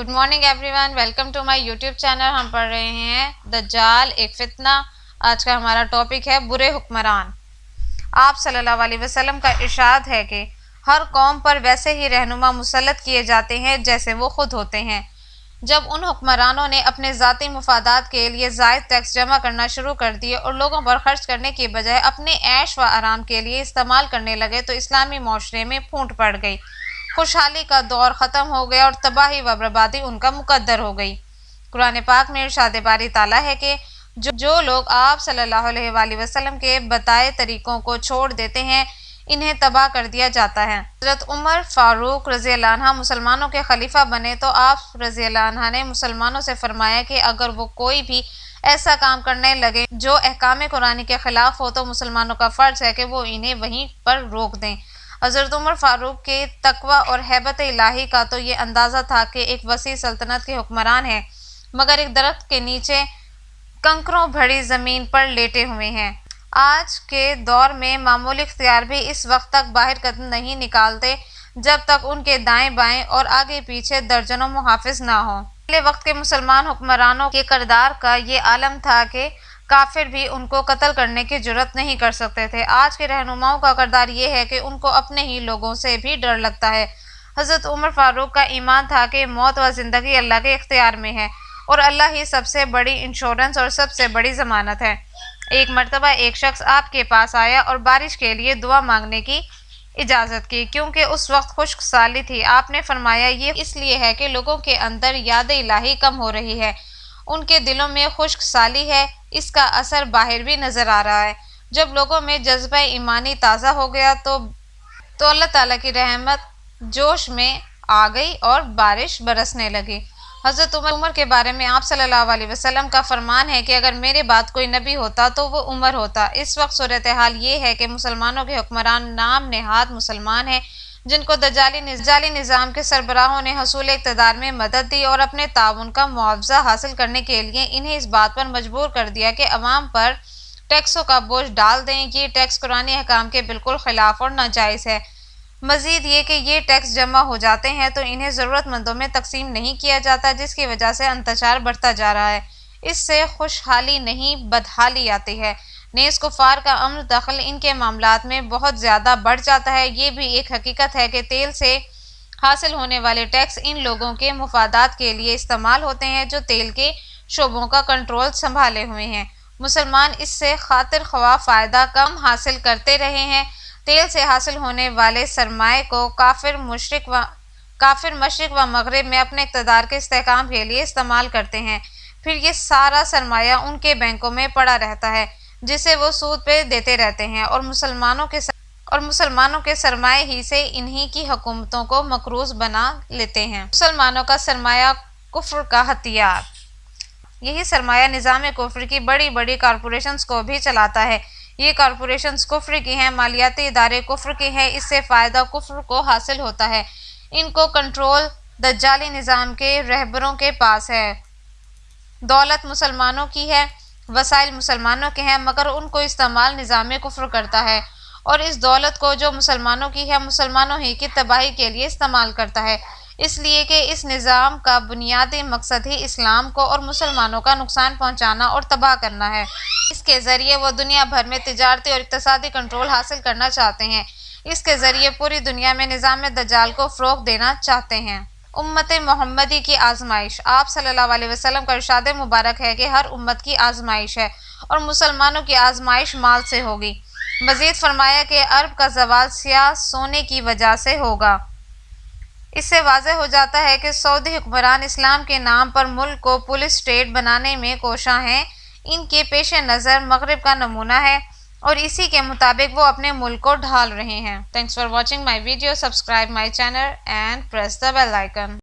Good morning everyone, welcome to my YouTube channel. हम पढ़ रहे हैं दज्जाल एक फितना। आज का हमारा टॉपिक है बुरे हुक्मरान। आप सल्लल्लाहु अलैहि वसल्लम का इरशाद है कि हर कौम पर वैसे ही रहनुमा मुसल्लत किए जाते हैं जैसे वो खुद होते हैं। जब उन हुक्मरानों ने अपने ज़ाती मुफादात के लिए ज़ायद टैक्स जमा करना शुरू कर दिए और लोगों पर खर्च करने की बजाय अपने ऐश व आराम के लिए इस्तेमाल करने लगे तो इस्लामी माशरे में फूट पड़ गई। खुशहाली का दौर ख़त्म हो गया और तबाही व बर्बादी उनका मुकद्दर हो गई। कुरान पाक में इरशाद बारी ताला है कि जो लोग आप सल्लल्लाहु अलैहि वसल्लम के बताए तरीक़ों को छोड़ देते हैं इन्हें तबाह कर दिया जाता है। हज़रत उमर फ़ारूक रज़ी अल्लाह अन्हु मुसलमानों के खलीफा बने तो आप रज़ी अल्लाह अन्हु ने मुसलमानों से फरमाया कि अगर वो कोई भी ऐसा काम करने लगे जो अहकाम कुरानी के ख़िलाफ़ हो तो मुसलमानों का फ़र्ज़ है कि वो इन्हें वहीं पर रोक दें। हज़रत उमर फ़ारूक के तकवा और हैबत इलाही का तो ये अंदाज़ा था कि एक वसी सल्तनत के हुक्मरान हैं मगर एक दरख्त के नीचे कंकरों भरी ज़मीन पर लेटे हुए हैं। आज के दौर में मामूली इख्तियार भी इस वक्त तक बाहर कदम नहीं निकालते जब तक उनके दाएं बाएं और आगे पीछे दर्जनों मुहाफिज ना हो। पहले वक्त के मुसलमान हुक्मरानों के किरदार का ये आलम था कि काफिर भी उनको कत्ल करने की जुर्रत नहीं कर सकते थे। आज के रहनुमाओं का किरदार ये है कि उनको अपने ही लोगों से भी डर लगता है। हज़रत उमर फ़ारूक का ईमान था कि मौत व ज़िंदगी अल्लाह के इख्तियार में है और अल्लाह ही सबसे बड़ी इंश्योरेंस और सबसे बड़ी ज़मानत है। एक मरतबा एक शख्स आपके पास आया और बारिश के लिए दुआ मांगने की इजाज़त की क्योंकि उस वक्त खुश्क साली थी। आपने फरमाया ये इसलिए है कि लोगों के अंदर याद इलाही कम हो रही है, उनके दिलों में खुश्क साली है, इसका असर बाहर भी नज़र आ रहा है। जब लोगों में जज्बा ईमानी ताज़ा हो गया तो अल्लाह ताला की रहमत जोश में आ गई और बारिश बरसने लगी। हज़रत उमर के बारे में आप सल्लल्लाहु अलैहि वसल्लम का फरमान है कि अगर मेरे बाद कोई नबी होता तो वो उमर होता। इस वक्त सूरत हाल ये है कि मुसलमानों के हुक्मरान नाम नेहाद मुसलमान हैं जिनको दज्जाली निज़ाम के सरबराहों ने हसूल इक़्तिदार में मदद दी और अपने ताउन का मुआवजा हासिल करने के लिए इन्हें इस बात पर मजबूर कर दिया कि अवाम पर टैक्सों का बोझ डाल दें। ये टैक्स कुरानी अहकाम के बिल्कुल ख़िलाफ़ और नाजायज़ है। मज़ीद ये कि ये टैक्स जमा हो जाते हैं तो इन्हें ज़रूरतमंदों में तकसीम नहीं किया जाता जिसकी वजह से अंतचार बढ़ता जा रहा है। इससे खुशहाली नहीं बदहाली आती है। नेज़ कुफ़ार का अम्न दखल इनके मामलात में बहुत ज़्यादा बढ़ जाता है। ये भी एक हकीकत है कि तेल से हासिल होने वाले टैक्स इन लोगों के मुफादात के लिए इस्तेमाल होते हैं जो तेल के शोबों का कंट्रोल संभाले हुए हैं। मुसलमान इससे खातिर ख्वाह फ़ायदा कम हासिल करते रहे हैं। तेल से हासिल होने वाले सरमाए को काफिर मशरिक व मगरिब में अपने इक़्तिदार के इस्तेहकाम के लिए इस्तेमाल करते हैं। फिर ये सारा सरमाया उनके बैंकों में पड़ा रहता है जिसे वो सूद पे देते रहते हैं और मुसलमानों के सरमाए ही से इन्हीं की हुकूमतों को मकरूज बना लेते हैं। मुसलमानों का सरमाया कुफ्र का हथियार। यही सरमाया निज़ाम कुफ्र की बड़ी बड़ी कॉरपोरेशंस को भी चलाता है। ये कॉरपोरेशंस कुफ्र की हैं, मालियाती इदारे कुफ्र के हैं, इससे फ़ायदा कुफ्र को हासिल होता है। इनको कंट्रोल दज्जाली निज़ाम के रहबरों के पास है। दौलत मुसलमानों की है, वसाइल मुसलमानों के हैं मगर उनको इस्तेमाल निज़ाम कुफ्र करता है और इस दौलत को जो मुसलमानों की है मुसलमानों ही की तबाही के लिए इस्तेमाल करता है, इसलिए कि इस निज़ाम का बुनियादी मकसद ही इस्लाम को और मुसलमानों का नुकसान पहुंचाना और तबाह करना है। इसके ज़रिए वो दुनिया भर में तिजारती और इक़्तिसादी कंट्रोल हासिल करना चाहते हैं। इसके ज़रिए पूरी दुनिया में निज़ाम दज्जाल को फ़रोग़ देना चाहते हैं। उम्मत मोहम्मदी की आजमाइश। आप सल्लल्लाहु अलैहि वसल्लम का इरशाद मुबारक है कि हर उम्मत की आजमाइश है और मुसलमानों की आजमाइश माल से होगी। मज़ीद फरमाया कि अरब का ज़वाल स्याह सोने की वजह से होगा। इससे वाज़ेह हो जाता है कि सऊदी हुक्मरान इस्लाम के नाम पर मुल्क को पुलिस स्टेट बनाने में कोशां हैं। इनके पेश नज़र मगरिब का नमूना है और इसी के मुताबिक वो अपने मुल्क को ढाल रहे हैं। Thanks for watching my video, subscribe my channel and press the bell icon.